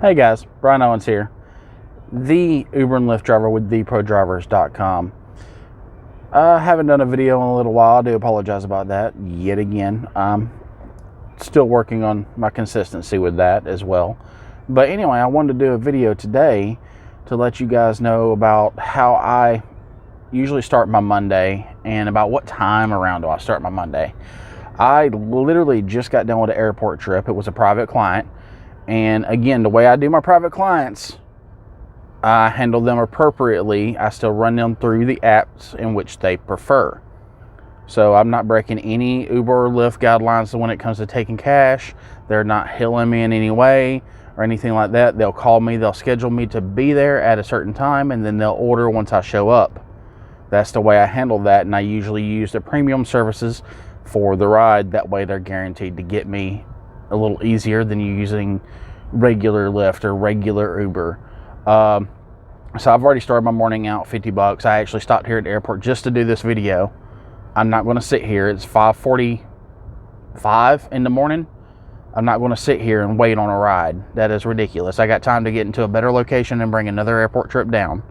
Hey guys, Brian Owens here, the Uber and Lyft driver with theprodrivers.com. I haven't done a video in a little while. I do apologize about that yet again. I'm still working on my consistency with that as well. But anyway, I wanted to do a video today to let you guys know about how I usually start my Monday and about what time around do I start my Monday. I literally just got done with an airport trip. It was a private client. And again, the way I do my private clients, I handle them appropriately. I still run them through the apps in which they prefer. So I'm not breaking any Uber or Lyft guidelines when it comes to taking cash. They're not hilling me in any way or anything like that. They'll call me, they'll schedule me to be there at a certain time, and then they'll order once I show up. That's the way I handle that, and I usually use the premium services for the ride. That way they're guaranteed to get me a little easier than using regular Lyft or regular Uber. So I've already started my morning out, $50. I actually stopped here at the airport just to do this video. I'm not going to sit here. It's 5:45 in the morning. I'm not going to sit here and wait on a ride. That is ridiculous. I got time to get into a better location and bring another airport trip down.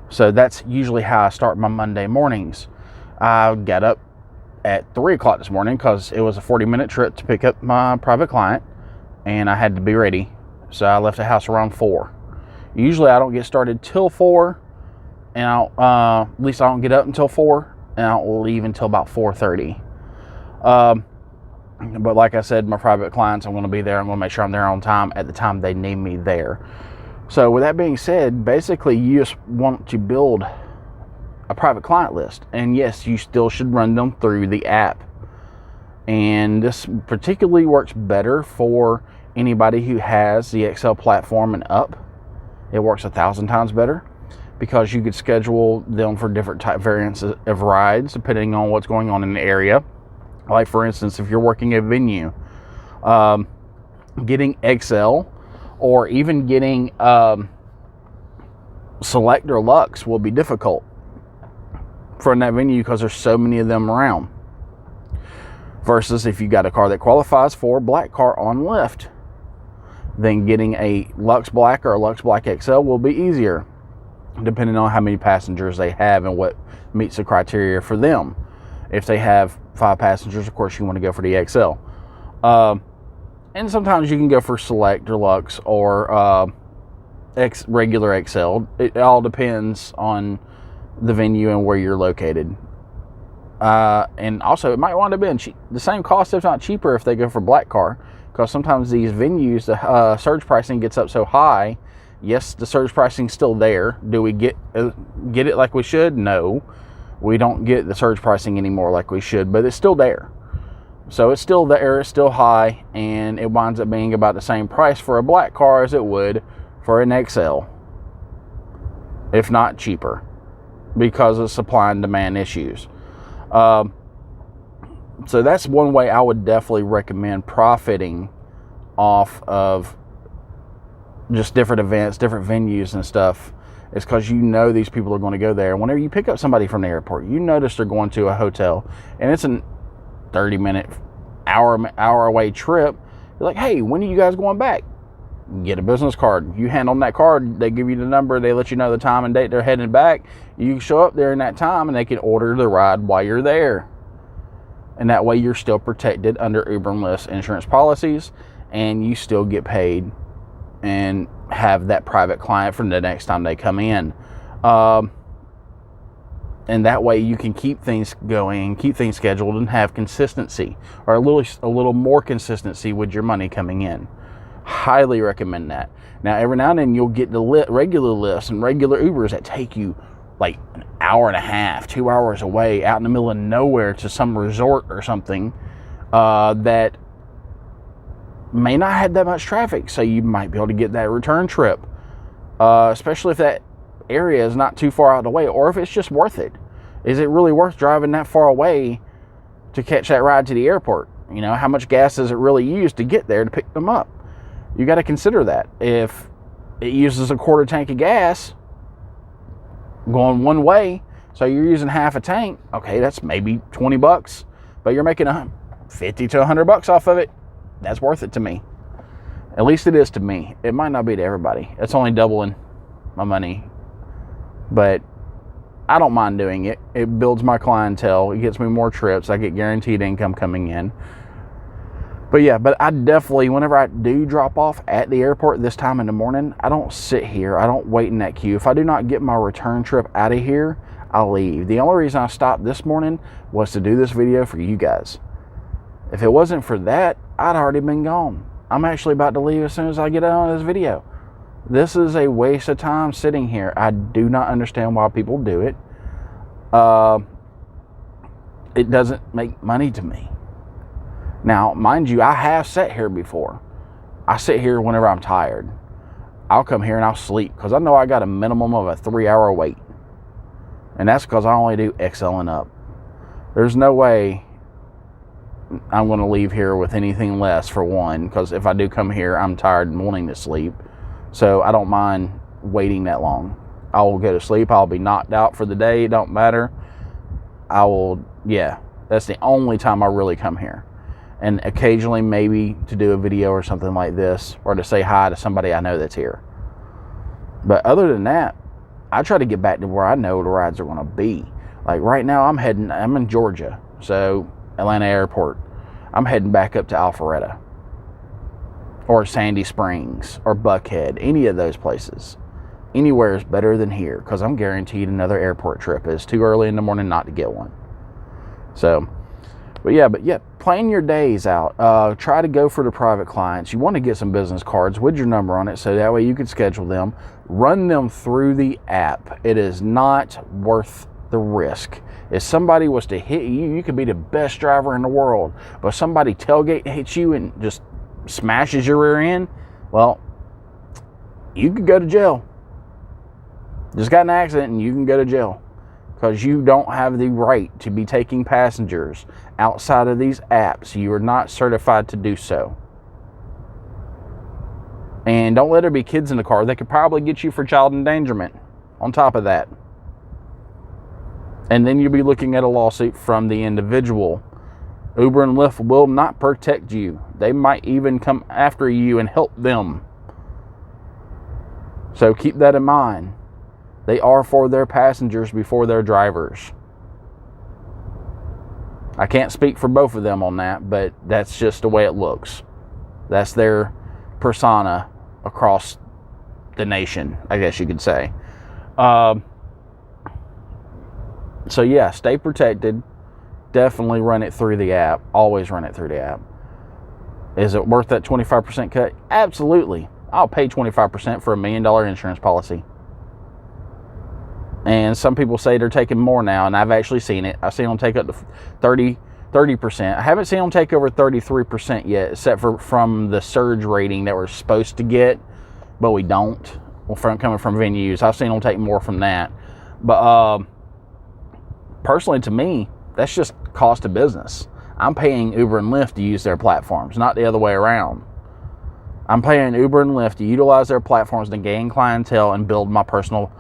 So that's usually how I start my Monday mornings. I got up at 3 o'clock this morning because it was a 40-minute trip to pick up my private client, and I had to be ready. So I left the house around 4. Usually I don't get started till 4, and at least I don't get up until 4, and I don't leave until about 4:30. But like I said, my private clients, I'm going to be there. I'm going to make sure I'm there on time at the time they need me there. So with that being said, basically you just want to build a private client list. And yes, you still should run them through the app. And this particularly works better for anybody who has the XL platform and up. It works 1,000 times better because you could schedule them for different type variants of rides depending on what's going on in the area. Like for instance, if you're working a venue, getting XL or even getting Select or Lux will be difficult for that venue because there's so many of them around. Versus if you got a car that qualifies for a black car on Lyft, then getting a Lux Black or a Lux Black XL will be easier, depending on how many passengers they have and what meets the criteria for them. If they have 5 passengers, of course you want to go for the XL. And sometimes you can go for Select or Lux or regular XL. It all depends on the venue and where you're located. And also it might wind up being the same cost, if not cheaper, if they go for black car, because sometimes these venues, the surge pricing gets up so high. Yes, the surge pricing's still there. Do we get it like we should? No, we don't get the surge pricing anymore like we should, but it's still there. So it's still there, it's still high, and it winds up being about the same price for a black car as it would for an XL, if not cheaper, because of supply and demand issues. So that's one way I would definitely recommend profiting off of just different events, different venues and stuff, is because you know these people are going to go there. Whenever you pick up somebody from the airport, you notice they're going to a hotel, and it's a 30-minute, hour away trip. You're like, hey, when are you guys going back? Get a business card. You hand on that card, they give you the number, they let you know the time and date they're heading back. You show up there in that time, and they can order the ride while you're there. And that way you're still protected under Uber and Lyft insurance policies, and you still get paid and have that private client for the next time they come in. And that way you can keep things going, keep things scheduled, and have consistency, or a little more consistency with your money coming in. Highly recommend that. Now, every now and then you'll get the regular Lyfts and regular Ubers that take you like an hour and a half, 2 hours away out in the middle of nowhere to some resort or something that may not have that much traffic. So you might be able to get that return trip, especially if that area is not too far out of the way, or if it's just worth it. Is it really worth driving that far away to catch that ride to the airport? You know, how much gas does it really use to get there to pick them up? You got to consider that. If it uses a quarter tank of gas going one way, so you're using half a tank, okay, that's maybe $20, but you're making $50 to $100 off of it. That's worth it to me. At least it is to me. It might not be to everybody. It's only doubling my money, but I don't mind doing it. It builds my clientele. It gets me more trips. I get guaranteed income coming in. But yeah, but I definitely, whenever I do drop off at the airport this time in the morning, I don't sit here. I don't wait in that queue. If I do not get my return trip out of here, I'll leave. The only reason I stopped this morning was to do this video for you guys. If it wasn't for that, I'd already been gone. I'm actually about to leave as soon as I get out of this video. This is a waste of time sitting here. I do not understand why people do it. It doesn't make money to me. Now, mind you, I have sat here before. I sit here whenever I'm tired. I'll come here and I'll sleep because I know I got a minimum of a 3-hour wait. And that's because I only do XL and up. There's no way I'm going to leave here with anything less, for one, because if I do come here, I'm tired and wanting to sleep. So I don't mind waiting that long. I will go to sleep. I'll be knocked out for the day. It don't matter. I will, yeah, that's the only time I really come here. And occasionally maybe to do a video or something like this, or to say hi to somebody I know that's here. But other than that, I try to get back to where I know the rides are going to be. Like right now, I'm in Georgia, so Atlanta Airport. I'm heading back up to Alpharetta or Sandy Springs or Buckhead, any of those places. Anywhere is better than here because I'm guaranteed another airport trip. It's too early in the morning not to get one. So, but yeah, plan your days out. Try to go for the private clients. You want to get some business cards with your number on it so that way you can schedule them. Run them through the app. It is not worth the risk. If somebody was to hit you, you could be the best driver in the world, but somebody tailgate hits you and just smashes your rear end, well, you could go to jail. Just got in an accident and you can go to jail because you don't have the right to be taking passengers outside of these apps. You are not certified to do so. And don't let there be kids in the car. They could probably get you for child endangerment on top of that. And then you'll be looking at a lawsuit from the individual. Uber and Lyft will not protect you. They might even come after you and help them. So keep that in mind. They are for their passengers before their drivers. I can't speak for both of them on that, but that's just the way it looks. That's their persona across the nation, I guess you could say. So yeah, stay protected. Definitely run it through the app. Always run it through the app. Is it worth that 25% cut? Absolutely. I'll pay 25% for $1 million insurance policy. And some people say they're taking more now, and I've actually seen it. I've seen them take up to 30%. I haven't seen them take over 33% yet, except for from the surge rating that we're supposed to get, but we don't. Well, coming from venues, I've seen them take more from that. But personally, to me, that's just cost of business. I'm paying Uber and Lyft to use their platforms, not the other way around. I'm paying Uber and Lyft to utilize their platforms to gain clientele and build my personal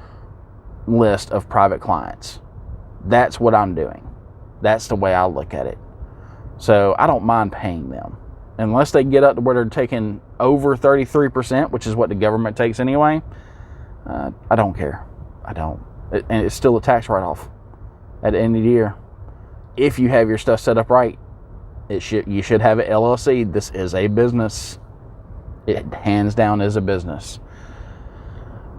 list of private clients. That's what I'm doing. That's the way I look at it. So I don't mind paying them. Unless they get up to where they're taking over 33%, which is what the government takes anyway, I don't care. I don't. And it's still a tax write-off at the end of the year. If you have your stuff set up right, you should have an LLC. This is a business. It hands down is a business.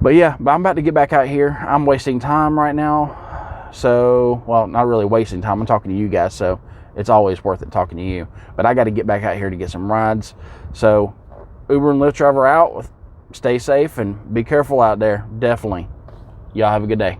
But yeah, I'm about to get back out here. I'm wasting time right now. So, well, not really wasting time. I'm talking to you guys, so it's always worth it talking to you. But I got to get back out here to get some rides. So, Uber and Lyft Driver out. Stay safe and be careful out there. Definitely. Y'all have a good day.